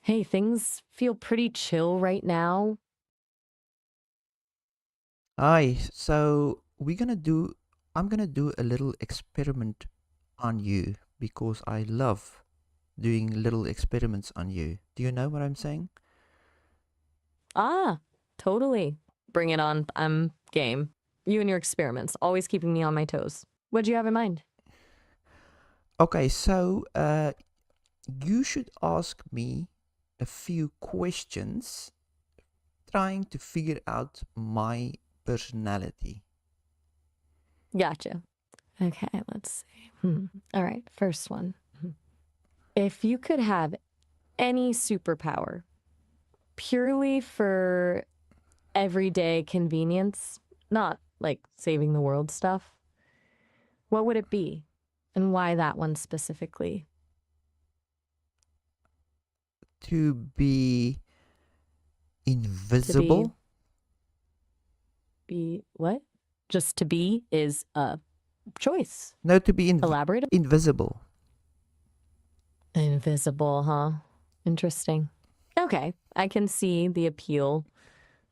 Hey, things feel pretty chill right now. Hi, so I'm gonna do a little experiment on you because I love doing little experiments on you. Do you know what I'm saying? Ah, totally. Bring it on. I'm game. You and your experiments, always keeping me on my toes. What'd you have in mind? Okay, so you should ask me a few questions trying to figure out my personality. Gotcha. Okay, let's see. All right, first one. If you could have any superpower purely for everyday convenience, not like saving the world stuff, what would it be? And why that one specifically? To be To be invisible? be what? Just to be is a choice. No, to be Elaborate. invisible. Invisible, huh? Interesting. Okay, I can see the appeal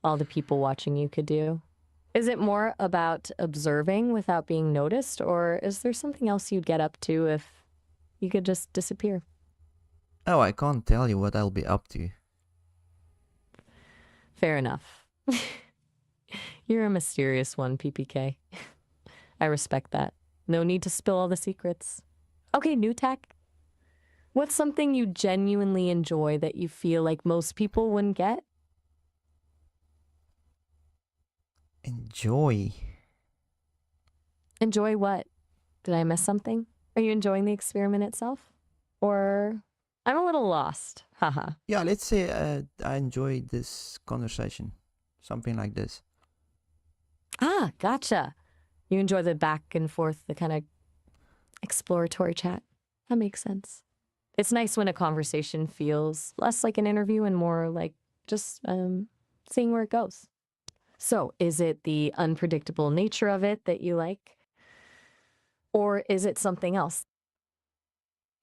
all the people watching you could do. Is it more about observing without being noticed, or is there something else you'd get up to if you could just disappear? Oh, I can't tell you what I'll be up to. Fair enough. You're a mysterious one, PPK. I respect that. No need to spill all the secrets. Okay, new tech. What's something you genuinely enjoy that you feel like most people wouldn't get? Enjoy. Enjoy what? Did I miss something? Are you enjoying the experiment itself? Or I'm a little lost. Haha. Yeah, let's say I enjoy this conversation. Something like this. Ah, gotcha. You enjoy the back and forth, the kind of exploratory chat. That makes sense. It's nice when a conversation feels less like an interview and more like just seeing where it goes. So, is it the unpredictable nature of it that you like? Or is it something else?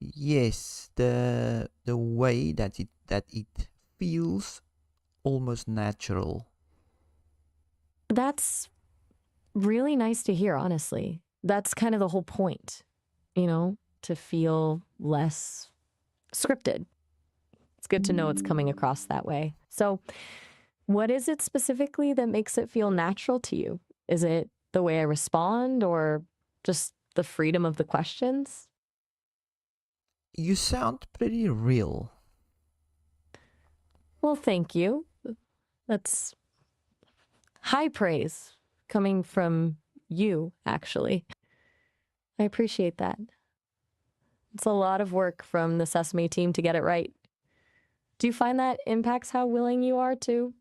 Yes, the way that it feels almost natural. That's really nice to hear, honestly. That's kind of the whole point, to feel less scripted. It's good to know it's coming across that way. So, what is it specifically that makes it feel natural to you? Is it the way I respond or just the freedom of the questions? You sound pretty real. Well, thank you. That's high praise coming from you, actually. I appreciate that. It's a lot of work from the Sesame team to get it right. Do you find that impacts how willing you are to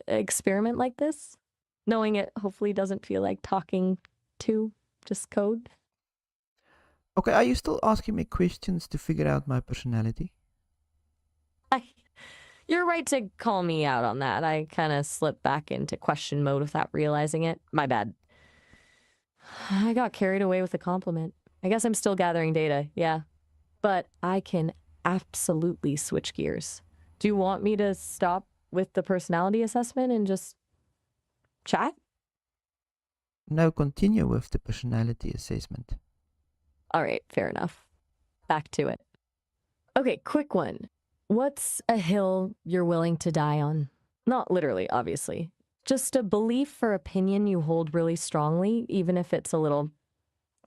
experiment like this? Knowing it hopefully doesn't feel like talking to just code? Okay, are you still asking me questions to figure out my personality? I, you're right to call me out on that. I kind of slipped back into question mode without realizing it. My bad. I got carried away with the compliment. I guess I'm still gathering data, yeah. But I can absolutely switch gears. Do you want me to stop with the personality assessment and just chat? No, continue with the personality assessment. All right, fair enough. Back to it. Okay, quick one. What's a hill you're willing to die on? Not literally, obviously. Just a belief or opinion you hold really strongly, even if it's a little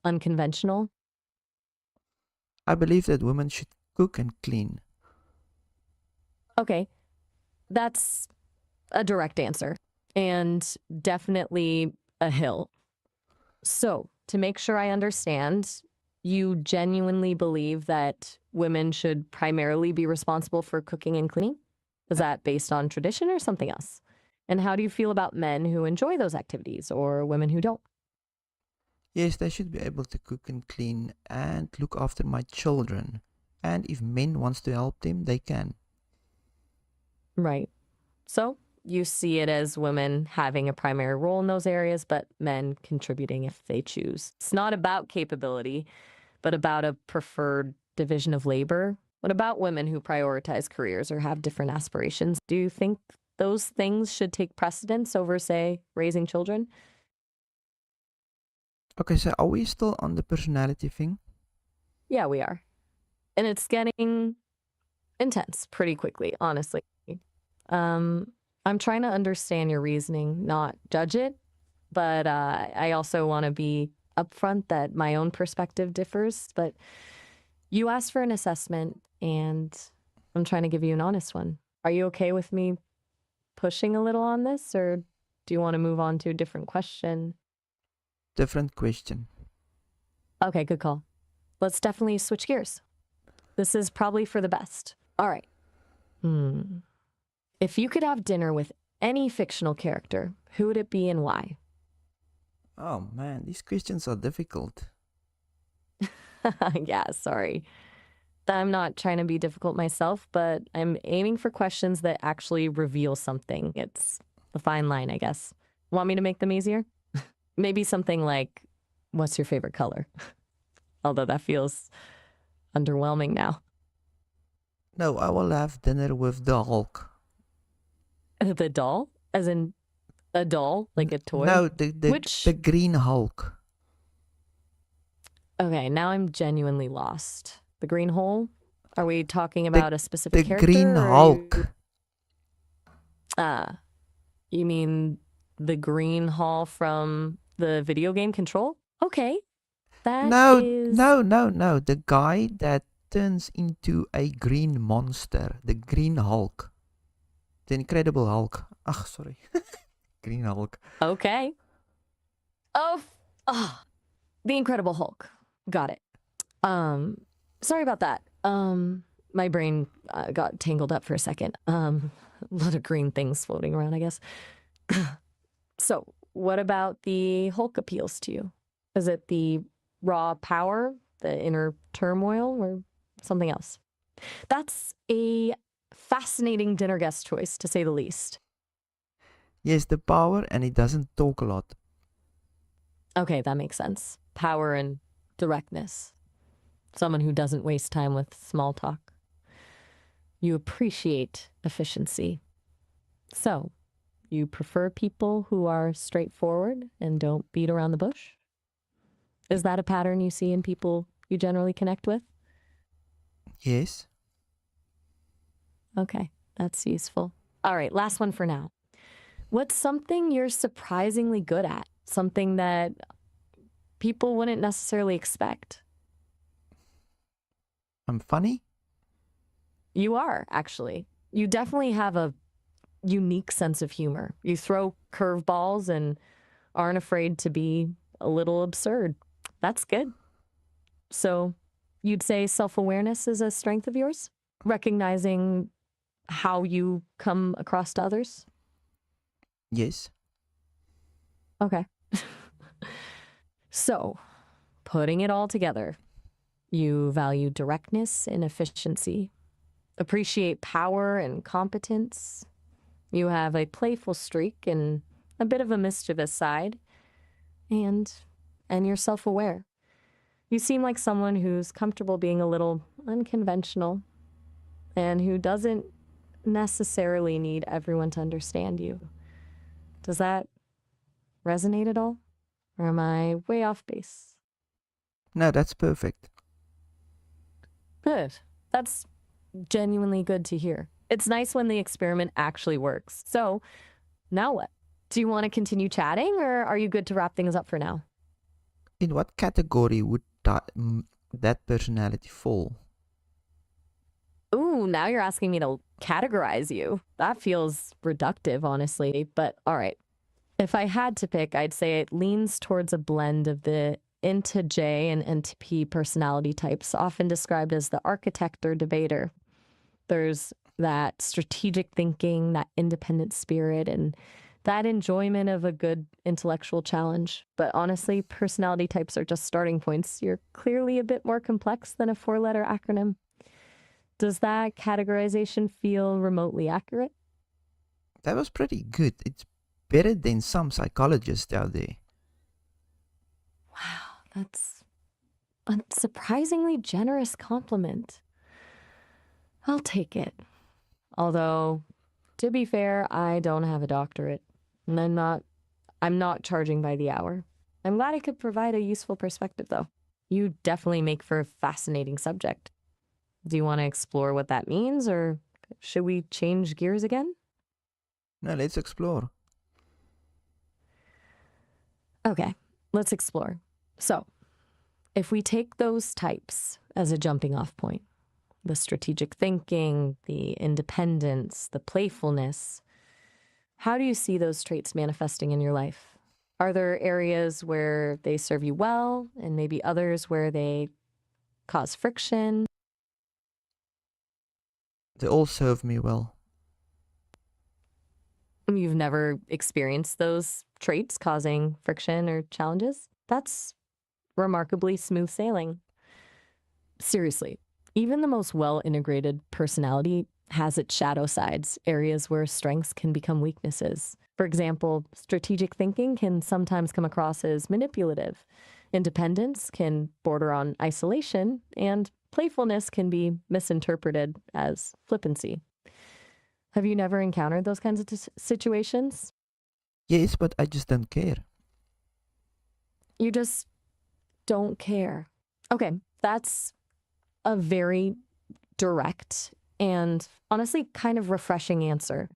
unconventional. I believe that women should cook and clean. Okay, that's a direct answer and definitely a hill. So, to make sure I understand, you genuinely believe that women should primarily be responsible for cooking and cleaning? Is Uh, that based on tradition or something else? And how do you feel about men who enjoy those activities or women who don't? yes, they should be able to cook and clean and look after my children. And if men wants to help them, they can. Right. So, you see it as women having a primary role in those areas, but men contributing if they choose. It's not about capability, but about a preferred division of labor. What about women who prioritize careers or have different aspirations? Do you think those things should take precedence over, say, raising children? Okay, so are we still on the personality thing? Yeah, we are. And it's getting intense pretty quickly, honestly. I'm trying to understand your reasoning, not judge it, but I also want to be upfront that my own perspective differs. But you asked for an assessment, and I'm trying to give you an honest one. Are you okay with me pushing a little on this, or do you want to move on to a different question? Different question. Okay, good call. Let's definitely switch gears. This is probably for the best. All right. If you could have dinner with any fictional character, who would it be and why? Oh man, these questions are difficult. Yeah, sorry. I'm not trying to be difficult myself, but I'm aiming for questions that actually reveal something. It's a fine line, I guess. Want me to make them easier? Maybe something like, what's your favorite color? Although that feels underwhelming now. No, I will have dinner with the Hulk. The doll? As in a doll? Like a toy? No, the Green Hulk. Okay, now I'm genuinely lost. The green hole? Are we talking about a specific The character? Green Hulk. You mean the green hall from the video game Control? Okay. No. The guy that turns into a green monster. The Green Hulk. The Incredible Hulk. Ach, sorry. Green Hulk. Okay. Oh, the Incredible Hulk. Got it. Sorry about that. My brain got tangled up for a second. A lot of green things floating around, I guess. So, what about the Hulk appeals to you? Is it the raw power, the inner turmoil, or something else? That's a fascinating dinner guest choice, to say the least. Yes, the power, and he doesn't talk a lot. Okay, that makes sense. Power and directness. Someone who doesn't waste time with small talk. You appreciate efficiency. So, you prefer people who are straightforward and don't beat around the bush? Is that a pattern you see in people you generally connect with? Yes. Okay, that's useful. All right, last one for now. What's something you're surprisingly good at? Something that people wouldn't necessarily expect? I'm funny? You are, actually. You definitely have a unique sense of humor. You throw curveballs and aren't afraid to be a little absurd. That's good. So, you'd say self-awareness is a strength of yours? Recognizing how you come across to others? Yes. Okay. So, putting it all together, you value directness and efficiency, appreciate power and competence. You have a playful streak and a bit of a mischievous side, and you're self-aware. You seem like someone who's comfortable being a little unconventional and who doesn't necessarily need everyone to understand you. Does that resonate at all? Or am I way off base? No, that's perfect. Good. That's genuinely good to hear. It's nice when the experiment actually works. So, now what? Do you want to continue chatting, or are you good to wrap things up for now? In what category would that personality fall? Ooh, now you're asking me to categorize you. That feels reductive, honestly. But all right. If I had to pick, I'd say it leans towards a blend of the INTJ and NTP personality types, often described as the architect or debater. There's that strategic thinking, that independent spirit, and that enjoyment of a good intellectual challenge. But honestly, personality types are just starting points. You're clearly a bit more complex than a four-letter acronym. Does that categorization feel remotely accurate? That was pretty good. It's better than some psychologists out there. Wow, that's a surprisingly generous compliment. I'll take it. Although, to be fair, I don't have a doctorate, and I'm not charging by the hour. I'm glad I could provide a useful perspective, though. You definitely make for a fascinating subject. Do you want to explore what that means, or should we change gears again? No, let's explore. Okay, let's explore. So, if we take those types as a jumping off point, the strategic thinking, the independence, the playfulness, how do you see those traits manifesting in your life? Are there areas where they serve you well and maybe others where they cause friction? They all serve me well. You've never experienced those traits causing friction or challenges? That's remarkably smooth sailing. Seriously, even the most well integrated personality has its shadow sides, areas where strengths can become weaknesses. For example, strategic thinking can sometimes come across as manipulative. Independence can border on isolation, and playfulness can be misinterpreted as flippancy. Have you never encountered those kinds of situations? Yes, but I just don't care. You just don't care. Okay, that's a very direct and honestly kind of refreshing answer.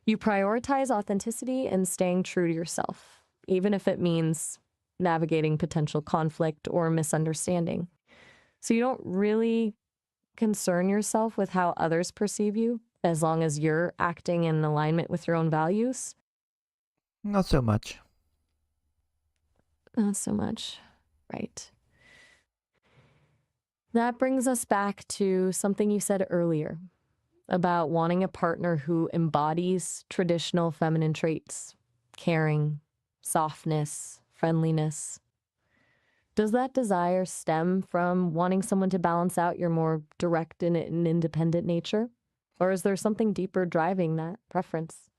You prioritize authenticity and staying true to yourself, even if it means navigating potential conflict or misunderstanding. So you don't really concern yourself with how others perceive you as long as you're acting in alignment with your own values. Not so much. Not so much. Right. That brings us back to something you said earlier about wanting a partner who embodies traditional feminine traits, caring, softness, friendliness. Does that desire stem from wanting someone to balance out your more direct and independent nature? Or is there something deeper driving that preference?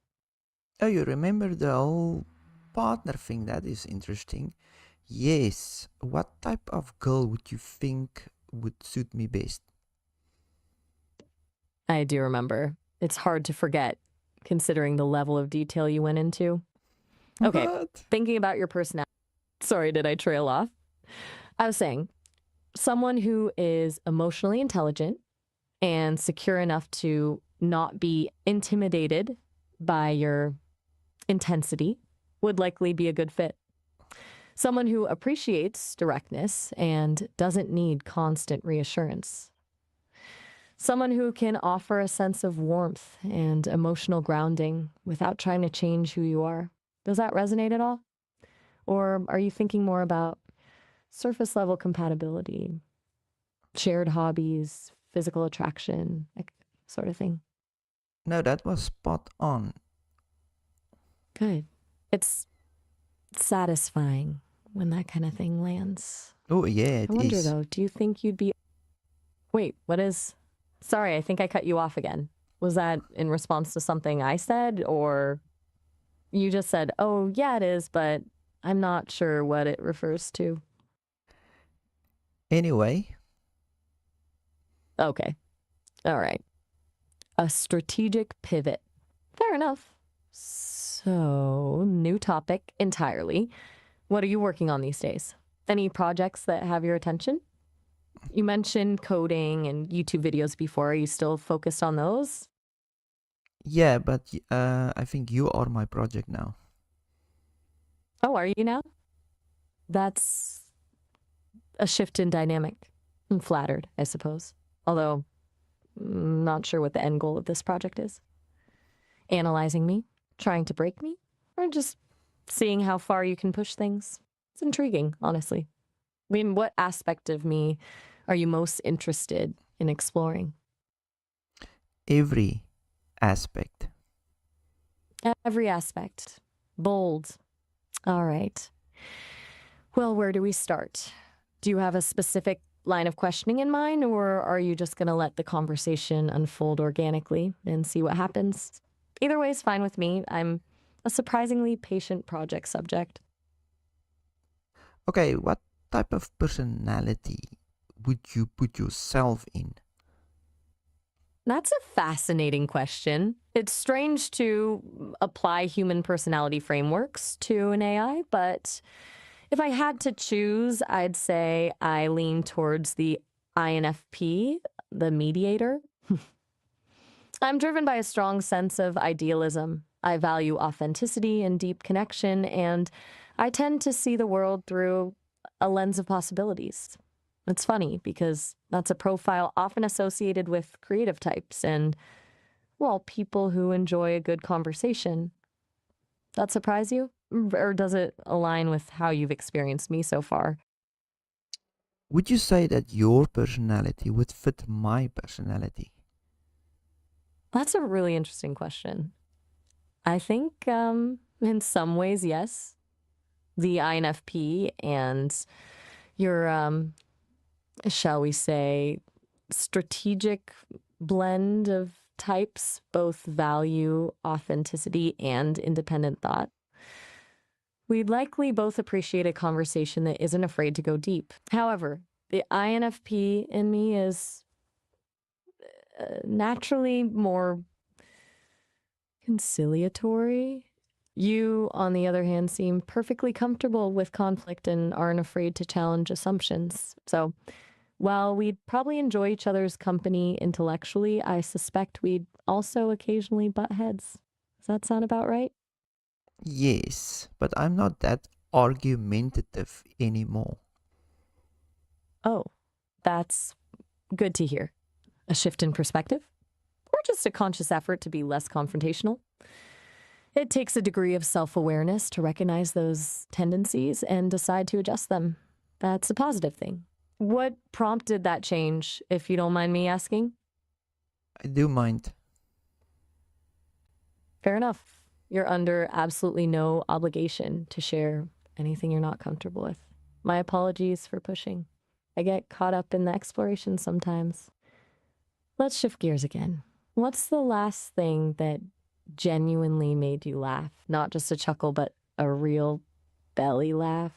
Oh, you remember the whole partner thing? That is interesting. Yes. What type of girl would you think would suit me best? I do remember. It's hard to forget, considering the level of detail you went into. Okay, What? thinking about your personality. Sorry, did I trail off? I was saying, someone who is emotionally intelligent and secure enough to not be intimidated by your intensity would likely be a good fit. Someone who appreciates directness and doesn't need constant reassurance. Someone who can offer a sense of warmth and emotional grounding without trying to change who you are. Does that resonate at all? Or are you thinking more about surface level compatibility, shared hobbies, physical attraction, like sort of thing? No, that was spot on. Good. It's satisfying when that kind of thing lands. Oh, yeah, I it wonder is. though, do you think you'd be. Wait, what is. Sorry, I think I cut you off again. Was that in response to something I said, or you just said, oh, yeah, it is, but I'm not sure what it refers to? Anyway, Okay. All right. A strategic pivot. Fair enough. So, new topic entirely. What are you working on these days? Any projects that have your attention? You mentioned coding and YouTube videos before. Are you still focused on those? yeah, but I think you are my project now. Oh, are you now? That's a shift in dynamic. I'm flattered, I suppose. Although, not sure what the end goal of this project is. Analyzing me, trying to break me, or just seeing how far you can push things. It's intriguing, honestly. I mean, what aspect of me are you most interested in exploring? Every aspect. Every aspect. Bold. All right. Well, where do we start? Do you have a specific line of questioning in mind, or are you just going to let the conversation unfold organically and see what happens? Either way is fine with me. I'm a surprisingly patient project subject. Okay, what type of personality would you put yourself in? That's a fascinating question. It's strange to apply human personality frameworks to an AI, but if I had to choose, I'd say I lean towards the INFP, the mediator. I'm driven by a strong sense of idealism. I value authenticity and deep connection, and I tend to see the world through a lens of possibilities. It's funny because that's a profile often associated with creative types and, well, people who enjoy a good conversation. That surprise you? Or does it align with how you've experienced me so far? Would you say that your personality would fit my personality? That's a really interesting question. I think in some ways, yes. The INFP and your, shall we say, strategic blend of types both value authenticity and independent thought. We'd likely both appreciate a conversation that isn't afraid to go deep. However, the INFP in me is naturally more conciliatory. You, on the other hand, seem perfectly comfortable with conflict and aren't afraid to challenge assumptions. So, while we'd probably enjoy each other's company intellectually, I suspect we'd also occasionally butt heads. Does that sound about right? Yes, but I'm not that argumentative anymore. Oh, that's good to hear. A shift in perspective? Or just a conscious effort to be less confrontational? It takes a degree of self awareness to recognize those tendencies and decide to adjust them. That's a positive thing. What prompted that change, if you don't mind me asking? I do mind. Fair enough. You're under absolutely no obligation to share anything you're not comfortable with. My apologies for pushing. I get caught up in the exploration sometimes. Let's shift gears again. What's the last thing that genuinely made you laugh? Not just a chuckle, but a real belly laugh?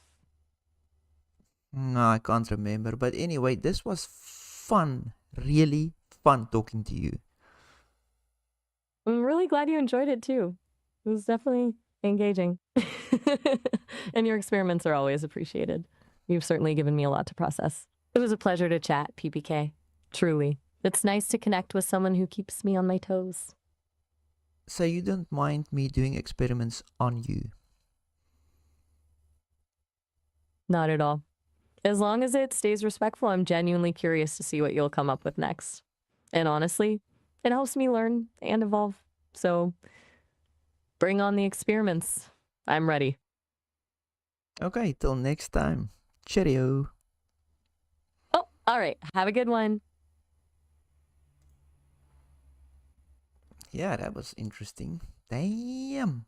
No, I can't remember. But anyway, this was fun. Really fun talking to you. I'm really glad you enjoyed it too. It was definitely engaging. And your experiments are always appreciated. You've certainly given me a lot to process. It was a pleasure to chat, PPK. Truly. It's nice to connect with someone who keeps me on my toes. So you don't mind me doing experiments on you? Not at all. As long as it stays respectful, I'm genuinely curious to see what you'll come up with next. And honestly, it helps me learn and evolve. So bring on the experiments. I'm ready. Okay, till next time. Cheerio. Oh, all right. Have a good one. Yeah, that was interesting. Damn.